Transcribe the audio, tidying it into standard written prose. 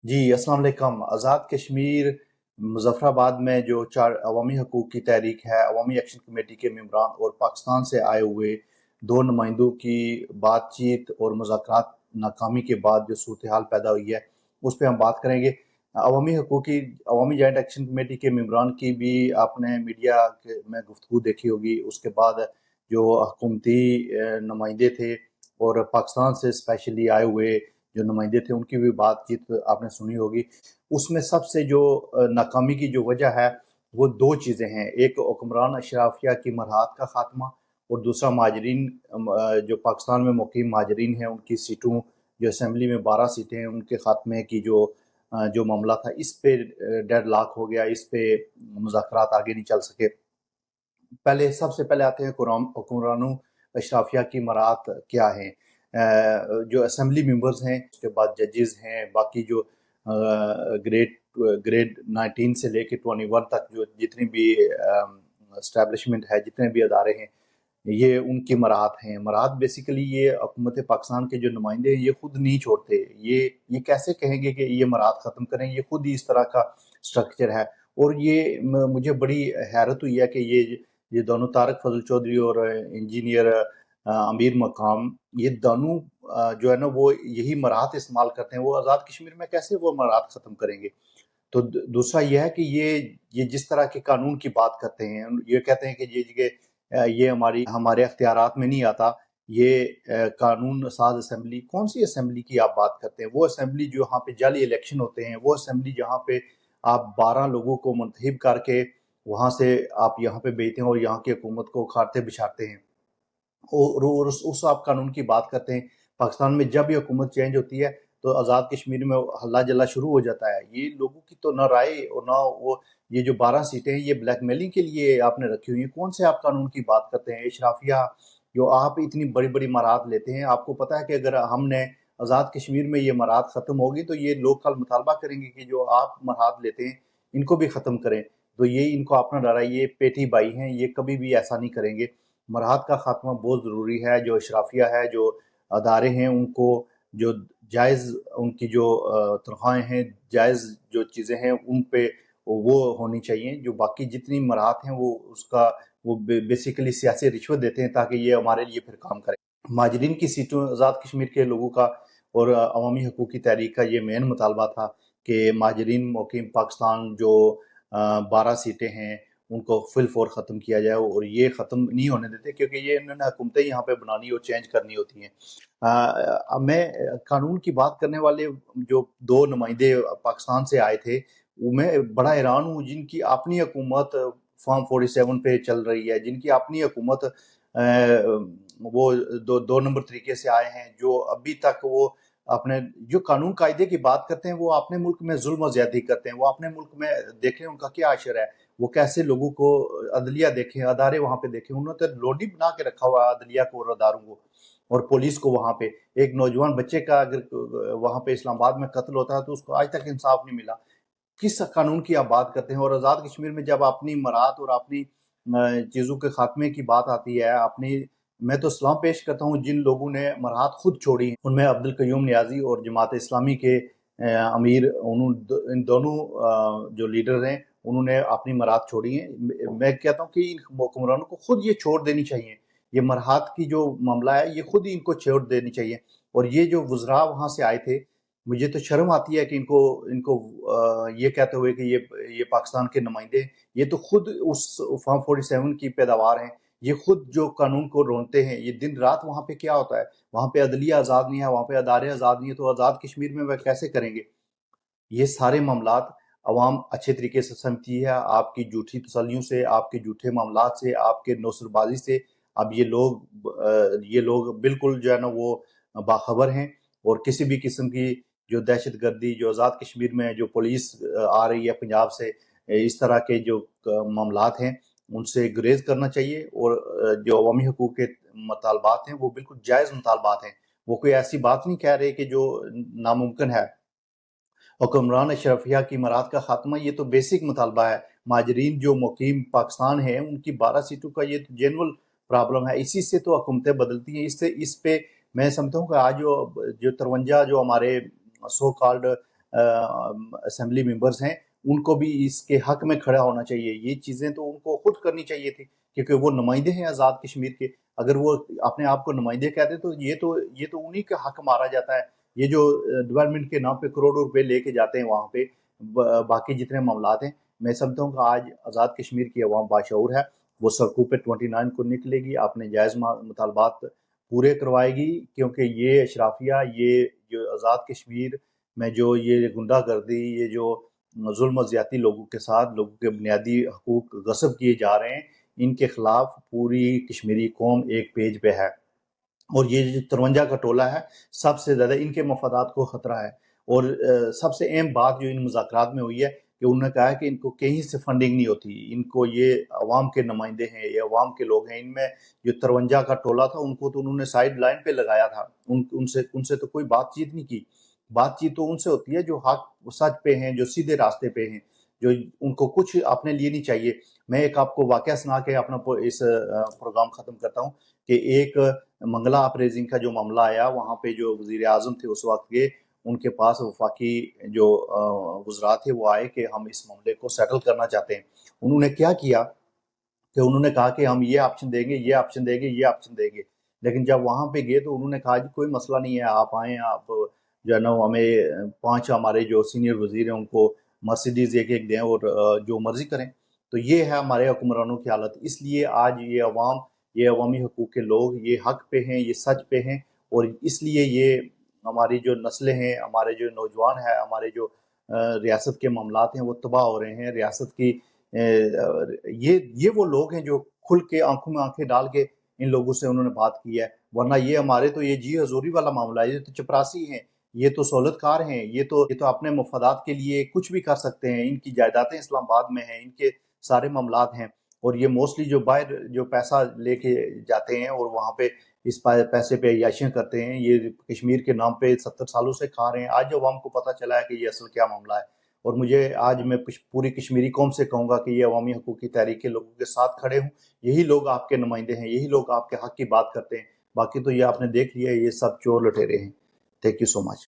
जी, अस्सलाम वालेकुम। आज़ाद कश्मीर मुज़फ़्फ़राबाद में जो 4 अवामी हकूक़ की तहरीक है, अवामी एक्शन कमेटी के मेंबरान और पाकिस्तान से आए हुए 2 नुमाइंदों की बातचीत और मुज़ाकरात नाकामी के बाद जो सूरत-ए-हाल पैदा हुई है, उस पे हम बात करेंगे। अवामी हकूक़ की अवामी जॉइंट एक्शन कमेटी के मेंबरान की भी आपने मीडिया के में गुफ्तगू देखी होगी। उसके बाद जो हुकूमती नुमाइंदे थे और पाकिस्तान से स्पेशली आए हुए जो नुमाइंदे थे उनकी भी बातचीत आपने सुनी होगी। उसमें सबसे जो नाकामी की जो वजह है वो 2 चीज़ें हैं। एक हुक्मरान अशराफिया की मरहत का ख़ात्मा और दूसरा महाजरीन जो पाकिस्तान में मुक़ीम महाजरीन हैं उनकी सीटों जो असेंबली में 12 सीटें हैं उनके ख़ात्मे की जो मामला था इस पे डेडलॉक हो गया, इस पे मुज़ाकरात आगे नहीं चल सके। सबसे पहले आते हैं हुक्मरानों अशराफिया की मराहत क्या हैं। जो असेंबली मेंबर्स हैं, उसके बाद जजेस हैं, बाकी जो ग्रेड ग्रेड 19 से लेके 21 तक जो जितनी भी एस्टेब्लिशमेंट है, जितने भी अदारे हैं, ये उनकी मराहत हैं। मराहत बेसिकली ये हुकूमत पाकिस्तान के जो नुमाइंदे हैं ये खुद नहीं छोड़ते। ये कैसे कहेंगे कि ये मराहत ख़त्म करें, ये खुद ही इस तरह का स्ट्रक्चर है। और ये मुझे बड़ी हैरत हुई है कि ये दोनों तारक फजल चौधरी और इंजीनियर अमीर मकाम ये दोनों जो है ना वो यही मराहत इस्तेमाल करते हैं। वो आज़ाद कश्मीर में कैसे वो मराहत ख़त्म करेंगे। तो दूसरा यह है कि ये जिस तरह के कानून की बात करते हैं, ये कहते हैं कि ये हमारे अख्तियारात में नहीं आता। ये कानून साज असेंबली, कौन सी असेंबली की आप बात करते हैं? वो असेंबली जो यहाँ पे जाली इलेक्शन होते हैं, वो असेंबली जहाँ पे आप 12 लोगों को मुंतखब करके वहाँ से आप यहाँ पे भेजते हैं और यहाँ की हुकूमत को उखाड़ते बिछाते हैं। और उस आप कानून की बात करते हैं। पाकिस्तान में जब ये हुकूमत चेंज होती है तो आज़ाद कश्मीर में हल्ला जल्ला शुरू हो जाता है। ये लोगों की तो ना राय और ना वो ये जो 12 सीटें हैं ये ब्लैकमेलिंग के लिए आपने रखी हुई हैं। कौन से आप कानून की बात करते हैं? इशराफिया जो आप इतनी बड़ी बड़ी मराहत लेते हैं, आपको पता है कि अगर हमने आज़ाद कश्मीर में ये मराहत ख़त्म होगी तो ये लोग कल मुतालबा करेंगे कि जो आप मराहत लेते हैं इनको भी ख़त्म करें। तो ये इनको अपना डर है, ये पेटी बाई हैं, ये कभी भी ऐसा नहीं करेंगे। मराहत का खात्मा बहुत ज़रूरी है। जो अशराफिया है, जो अदारे हैं, उनको जो जायज़ उनकी जो तनख्वाहें हैं, जायज़ जो चीज़ें हैं उन पे वो होनी चाहिए। जो बाकी जितनी मराहत हैं वो बेसिकली सियासी रिश्वत देते हैं ताकि ये हमारे लिए फिर काम करें। महाजरीन की सीटों आज़ाद कश्मीर के लोगों का और अवामी हकूक़ की तहरीक का ये मेन मुतालबा था कि महाजरीन मुक़ीम पाकिस्तान जो 12 सीटें हैं उनको फिल फौर ख़त्म किया जाए और ये ख़त्म नहीं होने देते क्योंकि ये इन्होंने हुकूमतें यहाँ पे बनानी और चेंज करनी होती हैं। मैं कानून की बात करने वाले जो 2 नुमाइंदे पाकिस्तान से आए थे, वो मैं बड़ा हैरान हूँ जिनकी अपनी हुकूमत फॉर्म 47 पे चल रही है, जिनकी अपनी हुकूमत वो दो नंबर तरीके से आए हैं, जो अभी तक वो अपने जो कानून कायदे की बात करते हैं वो अपने मुल्क में जुल्म और ज्यादती करते हैं। वो अपने मुल्क में देखें उनका क्या अशर है, वो कैसे लोगों को अदलिया देखें, अदारे वहाँ पे देखें। उन्होंने तो लोडी बना के रखा हुआ है अदलिया को और अदारों को और पुलिस को। वहाँ पे एक नौजवान बच्चे का अगर वहाँ पे इस्लामाबाद में कत्ल होता है तो उसको आज तक इंसाफ नहीं मिला। किस कानून की आप बात करते हैं? और आज़ाद कश्मीर में जब अपनी मराहत और अपनी चीज़ों के खात्मे की बात आती है, अपनी मैं तो सलाम पेश करता हूँ जिन लोगों ने मराहत खुद छोड़ी हैं। उनमें अब्दुल कयूम नियाज़ी और जमात इस्लामी के अमीर इन दोनों जो लीडर हैं उन्होंने अपनी मराहत छोड़ी है। मैं कहता हूँ कि इन हुक्मरानों को खुद ये छोड़ देनी चाहिए। ये मराहत की जो मामला है ये खुद ही इनको छोड़ देनी चाहिए। और ये जो वज़रा वहाँ से आए थे, मुझे तो शर्म आती है कि इनको इनको ये कहते हुए कि ये पाकिस्तान के नुमाइंदे, ये तो खुद उस फॉर्म 47 की पैदावार हैं। ये खुद जो कानून को रोनते हैं। ये दिन रात वहाँ पे क्या होता है? वहाँ पे अदलिया आज़ाद नहीं है, वहाँ पे अदारे आज़ाद नहीं है, तो आज़ाद कश्मीर में वह कैसे करेंगे? ये सारे मामलात अवाम अच्छे तरीके से समझती है। आपकी झूठी तसल्लियों से, आपके झूठे मामलात से, आपके नौसरबाजी से अब ये लोग बिल्कुल जो है ना वो बाखबर हैं। और किसी भी किस्म की जो दहशतगर्दी जो आज़ाद कश्मीर में जो पुलिस आ रही है पंजाब से, इस तरह के जो मामलात हैं उनसे गुरेज करना चाहिए। और जो अवामी हकूक़ के मुतालबात हैं वो बिल्कुल जायज़ मुतालबात हैं। वो कोई ऐसी बात नहीं कह रहे कि जो नामुमकिन है। हुक्मरान अशरफिया की मराहत का खात्मा ये तो बेसिक मुतालबा है। महाजरीन जो मुकीम पाकिस्तान है उनकी 12 सीटों का ये तो जेनुअल प्रॉब्लम है। इसी से तो हुकूमतें बदलती हैं। इस पे मैं समझता हूँ कि आज जो 53 जो हमारे सो कॉल्ड اسمبلی ممبرز ہیں ان کو بھی اس کے حق میں کھڑا ہونا چاہیے. یہ چیزیں تو ان کو خود کرنی چاہیے تھی کیونکہ وہ نمائندے ہیں آزاد کشمیر کے. اگر وہ اپنے آپ کو نمائندے کہتے تو یہ تو انہی کا حق مارا جاتا ہے. یہ جو ڈیولپمنٹ کے نام پہ کروڑوں روپے لے کے جاتے ہیں وہاں پہ باقی جتنے معاملات ہیں. میں سمجھتا ہوں کہ آج آزاد کشمیر کی عوام باشعور ہے, وہ سڑکوں پہ 29 کو نکلے گی, اپنے جائز مطالبات پورے کروائے گی کیونکہ یہ اشرافیہ, یہ جو آزاد کشمیر میں جو یہ گنڈا گردی, یہ جو ظلم و زیادتی لوگوں کے ساتھ لوگوں کے بنیادی حقوق غصب کیے جا رہے ہیں, ان کے خلاف پوری کشمیری قوم ایک پیج پہ ہے. اور یہ جو 53 کا ٹولہ ہے سب سے زیادہ ان کے مفادات کو خطرہ ہے. اور سب سے اہم بات جو ان مذاکرات میں ہوئی ہے کہ انہوں نے کہا ہے کہ ان کو کہیں سے فنڈنگ نہیں ہوتی, ان کو یہ عوام کے نمائندے ہیں, یہ عوام کے لوگ ہیں. ان میں جو 53 کا ٹولہ تھا ان کو تو انہوں نے سائیڈ لائن پہ لگایا تھا, ان سے تو کوئی بات چیت نہیں کی. بات چیت تو ان سے ہوتی ہے جو حق سچ پہ ہیں, جو سیدھے راستے پہ ہیں, جو ان کو کچھ اپنے لیے نہیں چاہیے. میں ایک آپ کو واقعہ سنا کے اپنا اس پروگرام ختم کرتا ہوں کہ ایک منگلہ اپریزنگ کا جو معاملہ آیا, وہاں پہ جو وزیر اعظم تھے اس وقت کے, ان کے پاس وفاقی جو وزراء تھے وہ آئے کہ ہم اس معاملے کو سیٹل کرنا چاہتے ہیں. انہوں نے کیا کیا کہ انہوں نے کہا کہ ہم یہ آپشن دیں گے, یہ آپشن دیں گے, یہ آپشن دیں گے. لیکن جب وہاں پہ گئے تو انہوں نے کہا جی کوئی مسئلہ نہیں ہے, آپ آئیں, آپ جو ہے نا ہمیں 5 ہمارے جو سینئر وزیر ہیں ان کو مرسیڈیز ایک ایک دیں اور جو مرضی کریں. تو یہ ہے ہمارے حکمرانوں کی حالت. اس لیے آج یہ عوام, یہ عوامی حقوق کے لوگ یہ حق پہ ہیں, یہ سچ پہ ہیں, اور اس لیے یہ ہماری جو نسلیں ہیں, ہمارے جو نوجوان ہیں, ہمارے جو ریاست کے معاملات ہیں وہ تباہ ہو رہے ہیں. ریاست کی یہ وہ لوگ ہیں جو کھل کے آنکھوں میں آنکھیں ڈال کے ان لوگوں سے انہوں نے بات کی ہے. ورنہ یہ ہمارے تو یہ جی حضوری والا معاملہ ہے, یہ تو چپراسی ہیں, یہ تو سہولت کار ہیں, یہ تو اپنے مفادات کے لیے کچھ بھی کر سکتے ہیں. ان کی جائیدادیں اسلام آباد میں ہیں, ان کے سارے معاملات ہیں, اور یہ موسٹلی جو باہر جو پیسہ لے کے جاتے ہیں اور وہاں پہ اس پیسے پہ عیاشیاں کرتے ہیں, یہ کشمیر کے نام پہ 70 سالوں سے کھا رہے ہیں. آج عوام کو پتہ چلا ہے کہ یہ اصل کیا معاملہ ہے. اور مجھے آج میں پوری کشمیری قوم سے کہوں گا کہ یہ عوامی حقوق کی تحریک کے لوگوں کے ساتھ کھڑے ہوں. یہی لوگ آپ کے نمائندے ہیں, یہی لوگ آپ کے حق کی بات کرتے ہیں. باقی تو یہ آپ نے دیکھ لیا, یہ سب چور لٹیرے ہیں. Thank you so much.